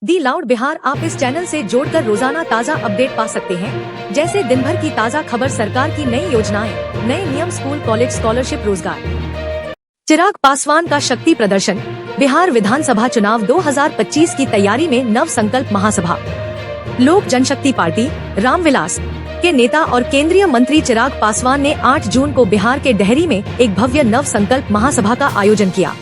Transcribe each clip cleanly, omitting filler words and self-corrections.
दी loud Bihar आप इस channel से जोड़कर रोजाना ताज़ा अपडेट पा सकते हैं। जैसे दिन भर की ताज़ा खबर, सरकार की नई योजनाएं, नए नियम, स्कूल कॉलेज स्कॉलरशिप, रोजगार। चिराग पासवान का शक्ति प्रदर्शन। बिहार विधानसभा चुनाव 2025 की तैयारी में नव संकल्प महासभा। लोक जनशक्ति पार्टी रामविलास के नेता और केंद्रीय मंत्री चिराग पासवान ने 8 जून को बिहार के डेहरी में एक भव्य नव संकल्प महासभा का आयोजन किया।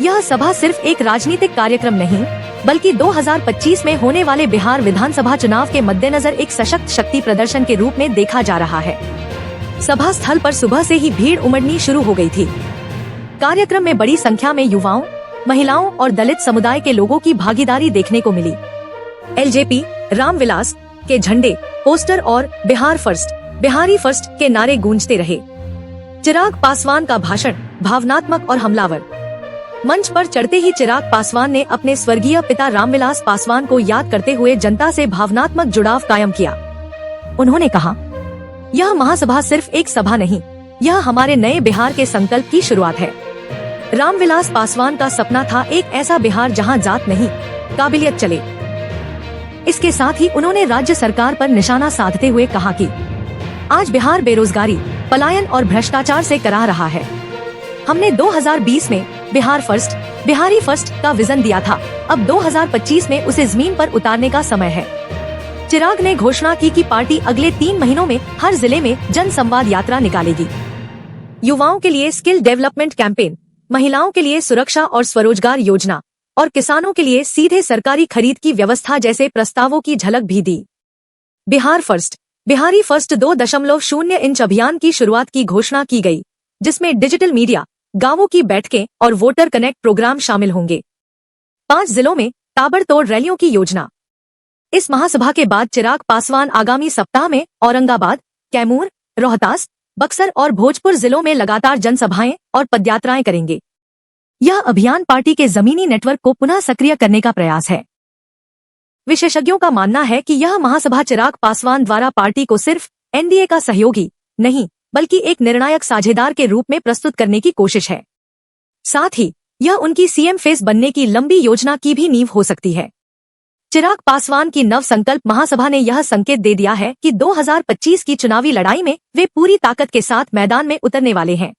यह सभा सिर्फ एक राजनीतिक कार्यक्रम नहीं, बल्कि 2025 में होने वाले बिहार विधानसभा चुनाव के मद्देनजर एक सशक्त शक्ति प्रदर्शन के रूप में देखा जा रहा है। सभा स्थल पर सुबह से ही भीड़ उमड़नी शुरू हो गई थी। कार्यक्रम में बड़ी संख्या में युवाओं, महिलाओं और दलित समुदाय के लोगों की भागीदारी देखने को मिली। एलजेपी रामविलास के झंडे, पोस्टर और बिहार फर्स्ट, बिहारी फर्स्ट के नारे गूंजते रहे। चिराग पासवान का भाषण भावनात्मक और हमलावर। मंच पर चढ़ते ही चिराग पासवान ने अपने स्वर्गीय पिता रामविलास पासवान को याद करते हुए जनता से भावनात्मक जुड़ाव कायम किया। उन्होंने कहा, यह महासभा सिर्फ एक सभा नहीं, यह हमारे नए बिहार के संकल्प की शुरुआत है। रामविलास पासवान का सपना था एक ऐसा बिहार जहां जात नहीं, काबिलियत चले। इसके साथ ही उन्होंने राज्य सरकार पर निशाना साधते हुए कहा कि आज बिहार बेरोजगारी, पलायन और भ्रष्टाचार से कराह रहा है। हमने 2020 में बिहार फर्स्ट, बिहारी फर्स्ट का विजन दिया था। अब 2025 में उसे जमीन पर उतारने का समय है। चिराग ने घोषणा की कि पार्टी अगले 3 महीनों में हर जिले में जन संवाद यात्रा निकालेगी। युवाओं के लिए स्किल डेवलपमेंट कैंपेन, महिलाओं के लिए सुरक्षा और स्वरोजगार योजना और किसानों के लिए सीधे सरकारी खरीद की व्यवस्था जैसे प्रस्तावों की झलक भी दी। बिहार फर्स्ट, बिहारी फर्स्ट 2.0 इंच अभियान की शुरुआत की घोषणा की गई, जिसमें डिजिटल मीडिया, गांवों की बैठकें और वोटर कनेक्ट प्रोग्राम शामिल होंगे। 5 जिलों में ताबड़तोड़ रैलियों की योजना। इस महासभा के बाद चिराग पासवान आगामी सप्ताह में औरंगाबाद, कैमूर, रोहतास, बक्सर और भोजपुर जिलों में लगातार जनसभाएं और पदयात्राएं करेंगे। यह अभियान पार्टी के जमीनी नेटवर्क को पुनः सक्रिय करने का प्रयास है। विशेषज्ञों का मानना है कि यह महासभा चिराग पासवान द्वारा पार्टी को सिर्फ एनडीए का सहयोगी नहीं, बल्कि एक निर्णायक साझेदार के रूप में प्रस्तुत करने की कोशिश है। साथ ही यह उनकी सीएम फेस बनने की लंबी योजना की भी नींव हो सकती है। चिराग पासवान की नव संकल्प महासभा ने यह संकेत दे दिया है कि 2025 की चुनावी लड़ाई में वे पूरी ताकत के साथ मैदान में उतरने वाले हैं।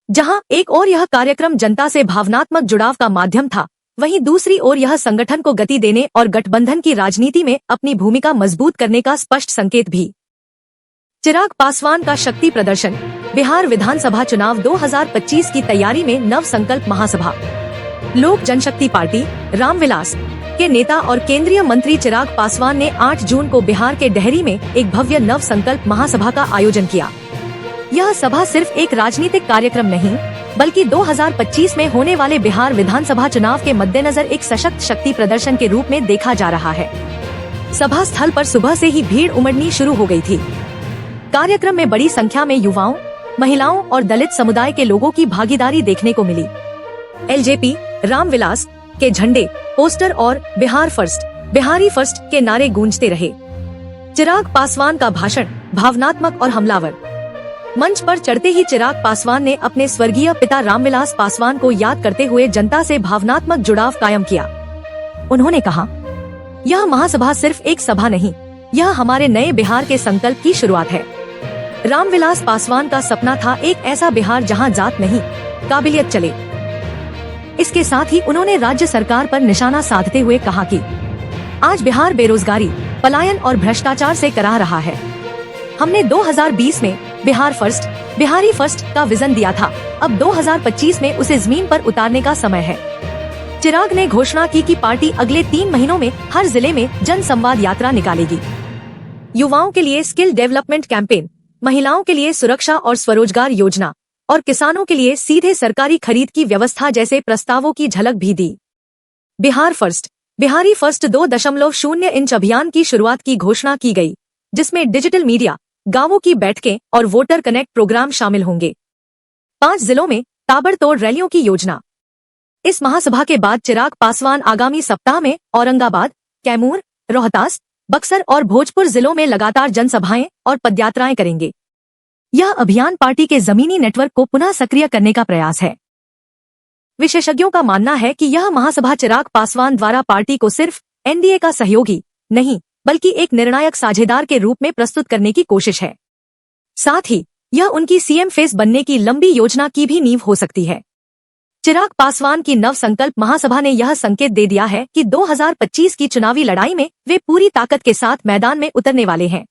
जहां एक ओर यह कार्यक्रम जनता से भावनात्मक जुड़ाव का माध्यम था, वहीं दूसरी ओर यह संगठन को गति देने और गठबंधन की राजनीति में अपनी भूमिका मजबूत करने का स्पष्ट संकेत भी। चिराग पासवान का शक्ति प्रदर्शन। बिहार विधानसभा चुनाव 2025 की तैयारी में नव संकल्प महासभा। लोक जनशक्ति पार्टी रामविलास के नेता और केंद्रीय मंत्री चिराग पासवान ने 8 जून को बिहार के डेहरी में एक भव्य नव संकल्प महासभा का आयोजन किया। यह सभा सिर्फ एक राजनीतिक कार्यक्रम नहीं, बल्कि 2025 में होने वाले बिहार विधानसभा चुनाव के मद्देनजर एक सशक्त शक्ति प्रदर्शन के रूप में देखा जा रहा है। सभा स्थल पर सुबह से ही भीड़ उमड़नी शुरू हो गई थी। कार्यक्रम में बड़ी संख्या में युवाओं, महिलाओं और दलित समुदाय के लोगों की भागीदारी देखने को मिली। एलजेपी रामविलास के झंडे, पोस्टर और बिहार फर्स्ट, बिहारी फर्स्ट के नारे गूंजते रहे। चिराग पासवान का भाषण भावनात्मक और हमलावर। मंच पर चढ़ते ही चिराग पासवान ने अपने स्वर्गीय पिता रामविलास पासवान को याद करते हुए जनता से भावनात्मक जुड़ाव कायम किया। उन्होंने कहा, यह महासभा सिर्फ एक सभा नहीं, यह हमारे नए बिहार के संकल्प की शुरुआत है। रामविलास पासवान का सपना था एक ऐसा बिहार जहां जात नहीं, काबिलियत चले। इसके साथ ही उन्होंने राज्य सरकार पर निशाना साधते हुए कहा कि आज बिहार बेरोजगारी, पलायन और भ्रष्टाचार से कराह रहा है। हमने 2020 में बिहार फर्स्ट, बिहारी फर्स्ट का विजन दिया था। अब 2025 में उसे जमीन पर उतारने का समय है। चिराग ने घोषणा की कि पार्टी अगले 3 महीनों में हर जिले में जन संवाद यात्रा निकालेगी। युवाओं के लिए स्किल डेवलपमेंट कैंपेन, महिलाओं के लिए सुरक्षा और स्वरोजगार योजना और किसानों के लिए सीधे सरकारी खरीद की व्यवस्था जैसे प्रस्तावों की झलक भी दी। बिहार फर्स्ट, बिहारी फर्स्ट 2.0 इंच अभियान की शुरुआत की घोषणा की गई, जिसमें डिजिटल मीडिया, गांवों की बैठकें और वोटर कनेक्ट प्रोग्राम शामिल होंगे। 5 जिलों में ताबड़तोड़ रैलियों की योजना। इस महासभा के बाद चिराग पासवान आगामी सप्ताह में औरंगाबाद, कैमूर, रोहतास, बक्सर और भोजपुर जिलों में लगातार जनसभाएं और पदयात्राएं करेंगे। यह अभियान पार्टी के जमीनी नेटवर्क को पुनः सक्रिय करने का प्रयास है। विशेषज्ञों का मानना है कि यह महासभा चिराग पासवान द्वारा पार्टी को सिर्फ एनडीए का सहयोगी नहीं बल्कि एक निर्णायक साझेदार के रूप में प्रस्तुत करने की कोशिश है। साथ ही यह उनकी सीएम फेस बनने की लंबी योजना की भी नींव हो सकती है। चिराग पासवान की नव संकल्प महासभा ने यह संकेत दे दिया है कि 2025 की चुनावी लड़ाई में वे पूरी ताकत के साथ मैदान में उतरने वाले हैं।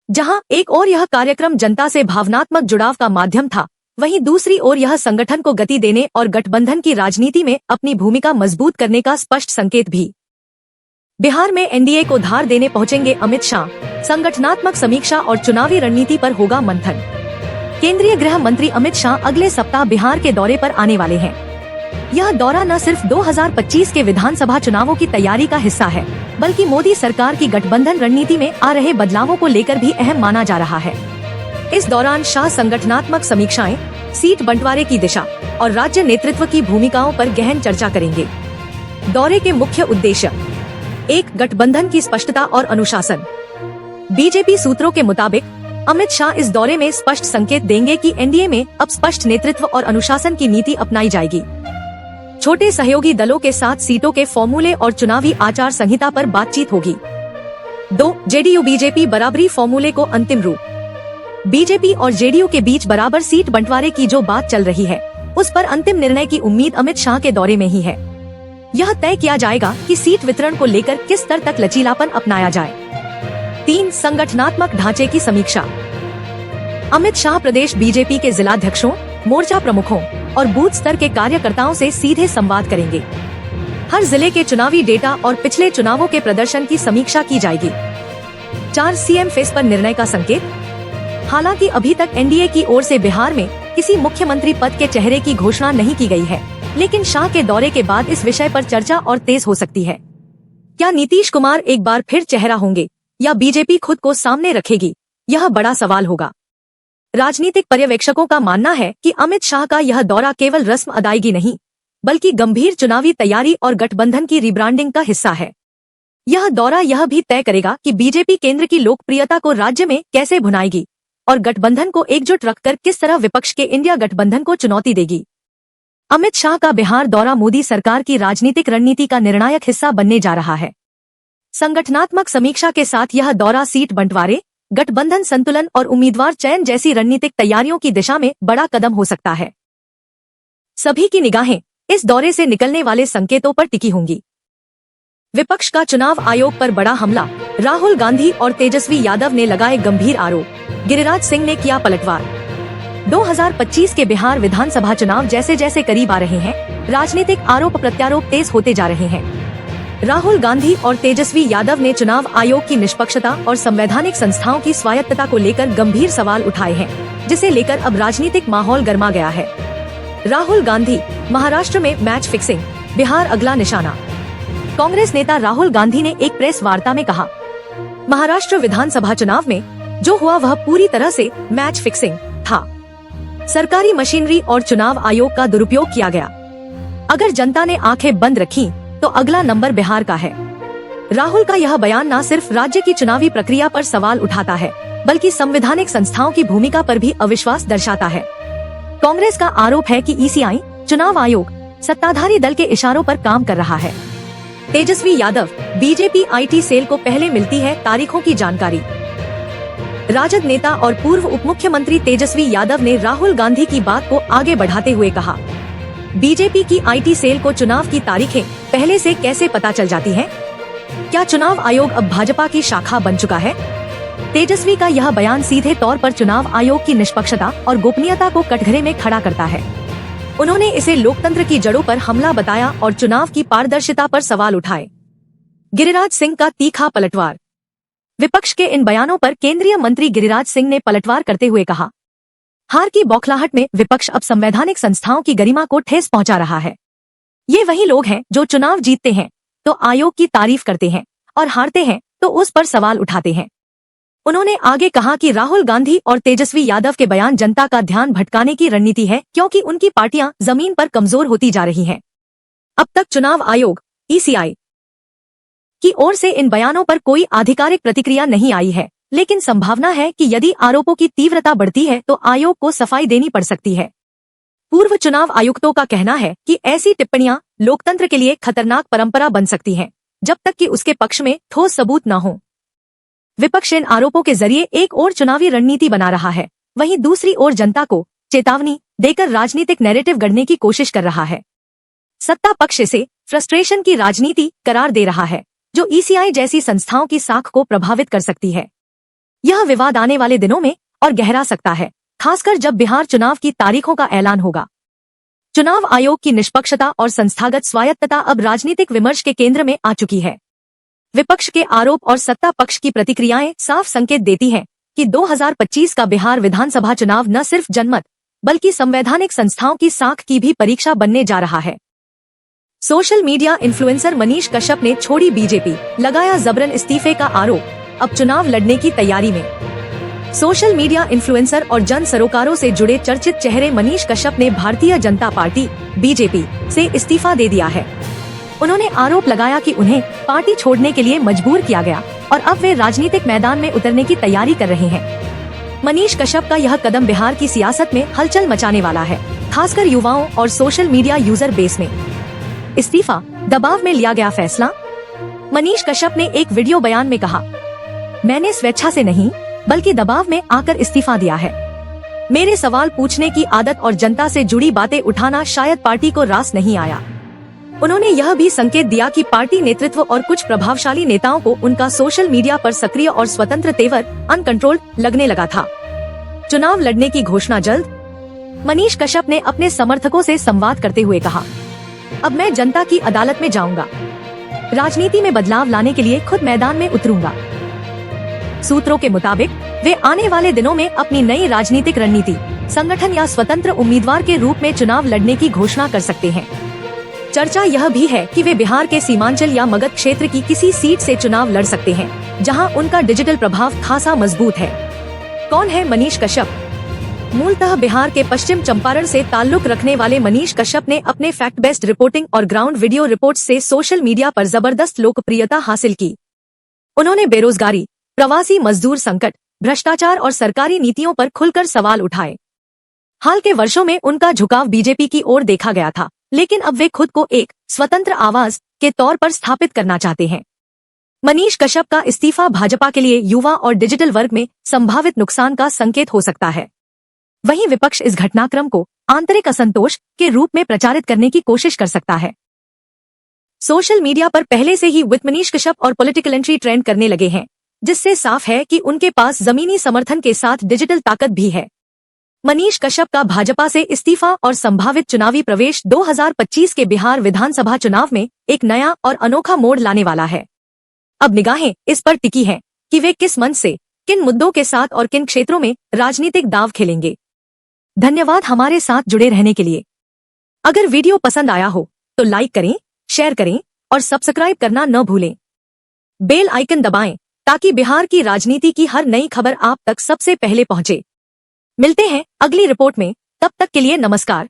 जहां एक ओर यह कार्यक्रम जनता से भावनात्मक जुड़ाव का माध्यम था, वहीं दूसरी ओर यह संगठन को गति देने और गठबंधन की राजनीति में अपनी भूमिका मजबूत करने का स्पष्ट संकेत भी। बिहार में एनडीए को धार देने पहुंचेंगे अमित शाह। संगठनात्मक समीक्षा और चुनावी रणनीति पर होगा मंथन। केंद्रीय गृह मंत्री अमित शाह अगले सप्ताह बिहार के दौरे पर आने वाले हैं। यह दौरा न सिर्फ 2025 के विधानसभा चुनावों की तैयारी का हिस्सा है, बल्कि मोदी सरकार की गठबंधन रणनीति में आ रहे बदलावों को लेकर भी अहम माना जा रहा है। इस दौरान शाह संगठनात्मक समीक्षाएं, सीट बंटवारे की दिशा और राज्य नेतृत्व की भूमिकाओं पर गहन चर्चा करेंगे। दौरे के मुख्य उद्देश्य: 1. गठबंधन की स्पष्टता और अनुशासन। बीजेपी सूत्रों के मुताबिक अमित शाह इस दौरे में स्पष्ट संकेत देंगे कि एनडीए में अब स्पष्ट नेतृत्व और अनुशासन की नीति अपनाई जाएगी। छोटे सहयोगी दलों के साथ सीटों के फॉर्मूले और चुनावी आचार संहिता पर बातचीत होगी। 2. जेडीयू बीजेपी बराबरी फॉर्मूले को अंतिम रूप। बीजेपी और जेडीयू के बीच बराबर सीट बंटवारे की जो बात चल रही है, उस पर अंतिम निर्णय की उम्मीद अमित शाह के दौरे में ही है। यह तय किया जाएगा कि सीट वितरण को लेकर किस स्तर तक लचीलापन अपनाया जाए। 3. संगठनात्मक ढांचे की समीक्षा। अमित शाह प्रदेश बीजेपी के जिलाध्यक्षों, मोर्चा प्रमुखों और बूथ स्तर के कार्यकर्ताओं से सीधे संवाद करेंगे। हर जिले के चुनावी डेटा और पिछले चुनावों के प्रदर्शन की समीक्षा की जाएगी। 4. सीएम फेस पर निर्णय का संकेत। हालांकि अभी तक एनडीए की ओर से बिहार में किसी मुख्यमंत्री पद के चेहरे की घोषणा नहीं की गई है, लेकिन शाह के दौरे के बाद इस विषय पर चर्चा और तेज हो सकती है। क्या नीतीश कुमार एक बार फिर चेहरा होंगे या बीजेपी खुद को सामने रखेगी, यह बड़ा सवाल होगा। राजनीतिक पर्यवेक्षकों का मानना है कि अमित शाह का यह दौरा केवल रस्म अदायगी नहीं, बल्कि गंभीर चुनावी तैयारी और गठबंधन की रिब्रांडिंग का हिस्सा है। यह दौरा यह भी तय करेगा कि बीजेपी केंद्र की लोकप्रियता को राज्य में कैसे भुनाएगी और गठबंधन को एकजुट रखकर किस तरह विपक्ष के इंडिया गठबंधन को चुनौती देगी। अमित शाह का बिहार दौरा मोदी सरकार की राजनीतिक रणनीति का निर्णायक हिस्सा बनने जा रहा है। संगठनात्मक समीक्षा के साथ यह दौरा सीट बंटवारे, गठबंधन संतुलन और उम्मीदवार चयन जैसी रणनीतिक तैयारियों की दिशा में बड़ा कदम हो सकता है। सभी की निगाहें इस दौरे से निकलने वाले संकेतों पर टिकी होंगी। विपक्ष का चुनाव आयोग पर बड़ा हमला। राहुल गांधी और तेजस्वी यादव ने लगाए गंभीर आरोप। गिरिराज सिंह ने किया पलटवार। 2025 के बिहार विधानसभा चुनाव जैसे जैसे करीब आ रहे हैं, राजनीतिक आरोप प्रत्यारोप तेज होते जा रहे हैं। राहुल गांधी और तेजस्वी यादव ने चुनाव आयोग की निष्पक्षता और संवैधानिक संस्थाओं की स्वायत्तता को लेकर गंभीर सवाल उठाए हैं, जिसे लेकर अब राजनीतिक माहौल गर्मा गया है। राहुल गांधी, महाराष्ट्र में मैच फिक्सिंग, बिहार अगला निशाना। कांग्रेस नेता राहुल गांधी ने एक प्रेस वार्ता में कहा, महाराष्ट्र विधानसभा चुनाव में जो हुआ वह पूरी तरह से मैच फिक्सिंग था। सरकारी मशीनरी और चुनाव आयोग का दुरुपयोग किया गया। अगर जनता ने आंखें बंद रखी तो अगला नंबर बिहार का है। राहुल का यह बयान न सिर्फ राज्य की चुनावी प्रक्रिया पर सवाल उठाता है, बल्कि संवैधानिक संस्थाओं की भूमिका पर भी अविश्वास दर्शाता है। कांग्रेस का आरोप है कि ईसीआई, चुनाव आयोग, सत्ताधारी दल के इशारों पर काम कर रहा है। Tejashwi Yadav, BJP IT cell को पहले मिलती है तारीखों की जानकारी। राजद नेता और पूर्व उप मुख्यमंत्री तेजस्वी यादव ने राहुल गांधी की बात को आगे बढ़ाते हुए कहा, बीजेपी की आईटी सेल को चुनाव की तारीखें पहले से कैसे पता चल जाती हैं? क्या चुनाव आयोग अब भाजपा की शाखा बन चुका है? तेजस्वी का यह बयान सीधे तौर पर चुनाव आयोग की निष्पक्षता और गोपनीयता को कटघरे में खड़ा करता है। उन्होंने इसे लोकतंत्र की जड़ों पर हमला बताया और चुनाव की पारदर्शिता पर सवाल उठाए। गिरिराज सिंह का तीखा पलटवार। विपक्ष के इन बयानों पर केंद्रीय मंत्री गिरिराज सिंह ने पलटवार करते हुए कहा, हार की बौखलाहट में विपक्ष अब संवैधानिक संस्थाओं की गरिमा को ठेस पहुंचा रहा है। ये वही लोग हैं जो चुनाव जीतते हैं तो आयोग की तारीफ करते हैं और हारते हैं तो उस पर सवाल उठाते हैं। उन्होंने आगे कहा कि राहुल गांधी और तेजस्वी यादव के बयान जनता का ध्यान भटकाने की रणनीति है, क्योंकि उनकी पार्टियां जमीन पर कमजोर होती जा रही हैं। अब तक चुनाव आयोग, ईसीआई की ओर से इन बयानों पर कोई आधिकारिक प्रतिक्रिया नहीं आई है, लेकिन संभावना है कि यदि आरोपों की तीव्रता बढ़ती है तो आयोग को सफाई देनी पड़ सकती है। पूर्व चुनाव आयुक्तों का कहना है कि ऐसी टिप्पणियां लोकतंत्र के लिए खतरनाक परंपरा बन सकती हैं, जब तक कि उसके पक्ष में ठोस सबूत न हो। विपक्ष इन आरोपों के जरिए एक ओर चुनावी रणनीति बना रहा है, वहीं दूसरी ओर जनता को चेतावनी देकर राजनीतिक नैरेटिव गढ़ने की कोशिश कर रहा है। सत्ता पक्ष इसे फ्रस्ट्रेशन की राजनीति करार दे रहा है, जो ईसीआई जैसी संस्थाओं की साख को प्रभावित कर सकती है। यह विवाद आने वाले दिनों में और गहरा सकता है, खासकर जब बिहार चुनाव की तारीखों का ऐलान होगा। चुनाव आयोग की निष्पक्षता और संस्थागत स्वायत्तता अब राजनीतिक विमर्श के केंद्र में आ चुकी है। विपक्ष के आरोप और सत्ता पक्ष की प्रतिक्रियाएं साफ संकेत देती हैं कि 2025 का बिहार विधानसभा चुनाव न सिर्फ जनमत बल्कि संवैधानिक संस्थाओं की साख की भी परीक्षा बनने जा रहा है। Social media influencer Manish Kashyap ने छोड़ी बीजेपी, लगाया जबरन इस्तीफे का आरोप, अब चुनाव लड़ने की तैयारी में। सोशल मीडिया इन्फ्लुएंसर और जन सरोकारों से जुड़े चर्चित चेहरे मनीष कश्यप ने भारतीय जनता पार्टी बीजेपी से इस्तीफा दे दिया है। उन्होंने आरोप लगाया कि उन्हें पार्टी छोड़ने के लिए मजबूर किया गया और अब वे राजनीतिक मैदान में उतरने की तैयारी कर रहे हैं। मनीष कश्यप का यह कदम बिहार की सियासत में हलचल मचाने वाला है, खासकर युवाओं और सोशल मीडिया यूजर बेस में। इस्तीफा दबाव में लिया गया फैसला। मनीष कश्यप ने एक वीडियो बयान में कहा, मैंने स्वेच्छा से नहीं बल्कि दबाव में आकर इस्तीफा दिया है। मेरे सवाल पूछने की आदत और जनता से जुड़ी बातें उठाना शायद पार्टी को रास नहीं आया। उन्होंने यह भी संकेत दिया कि पार्टी नेतृत्व और कुछ प्रभावशाली नेताओं को उनका सोशल मीडिया पर सक्रिय और स्वतंत्र तेवर अनकंट्रोल्ड लगने लगा था। चुनाव लड़ने की घोषणा जल्द। मनीष कश्यप ने अपने समर्थकों से संवाद करते हुए कहा, अब मैं जनता की अदालत में जाऊंगा, राजनीति में बदलाव लाने के लिए खुद मैदान में उतरूंगा। सूत्रों के मुताबिक वे आने वाले दिनों में अपनी नई राजनीतिक रणनीति, संगठन या स्वतंत्र उम्मीदवार के रूप में चुनाव लड़ने की घोषणा कर सकते हैं। चर्चा यह भी है कि वे बिहार के सीमांचल या मगध क्षेत्र की किसी सीट से चुनाव लड़ सकते हैं, जहां उनका डिजिटल प्रभाव खासा मजबूत है। कौन है मनीष कश्यप? मूलतः बिहार के पश्चिम चंपारण से ताल्लुक रखने वाले मनीष कश्यप ने अपने फैक्ट बेस्ड रिपोर्टिंग और ग्राउंड वीडियो रिपोर्ट्स से सोशल मीडिया पर जबरदस्त लोकप्रियता हासिल की। उन्होंने बेरोजगारी, प्रवासी मजदूर संकट, भ्रष्टाचार और सरकारी नीतियों पर खुलकर सवाल उठाए। हाल के वर्षों में उनका झुकाव बीजेपी की ओर देखा गया था, लेकिन अब वे खुद को एक स्वतंत्र आवाज के तौर पर स्थापित करना चाहते हैं। मनीष कश्यप का इस्तीफा भाजपा के लिए युवा और डिजिटल वर्ग में संभावित नुकसान का संकेत हो सकता है। वहीं विपक्ष इस घटनाक्रम को आंतरिक असंतोष के रूप में प्रचारित करने की कोशिश कर सकता है। सोशल मीडिया पर पहले से ही विद मनीष कश्यप और पॉलिटिकल एंट्री ट्रेंड करने लगे हैं, जिससे साफ है कि उनके पास जमीनी समर्थन के साथ डिजिटल ताकत भी है। मनीष कश्यप का भाजपा से इस्तीफा और संभावित चुनावी प्रवेश 2025 के बिहार विधानसभा चुनाव में एक नया और अनोखा मोड़ लाने वाला है। अब निगाहें इस पर टिकी हैं कि वे किस मंच से, किन मुद्दों के साथ और किन क्षेत्रों में राजनीतिक दांव खेलेंगे। धन्यवाद हमारे साथ जुड़े रहने के लिए। अगर वीडियो पसंद आया हो तो लाइक करें, शेयर करें और सब्सक्राइब करना न भूलें। बेल आइकन दबाएं ताकि बिहार की राजनीति की हर नई खबर आप तक सबसे पहले पहुंचे। मिलते हैं अगली रिपोर्ट में, तब तक के लिए नमस्कार।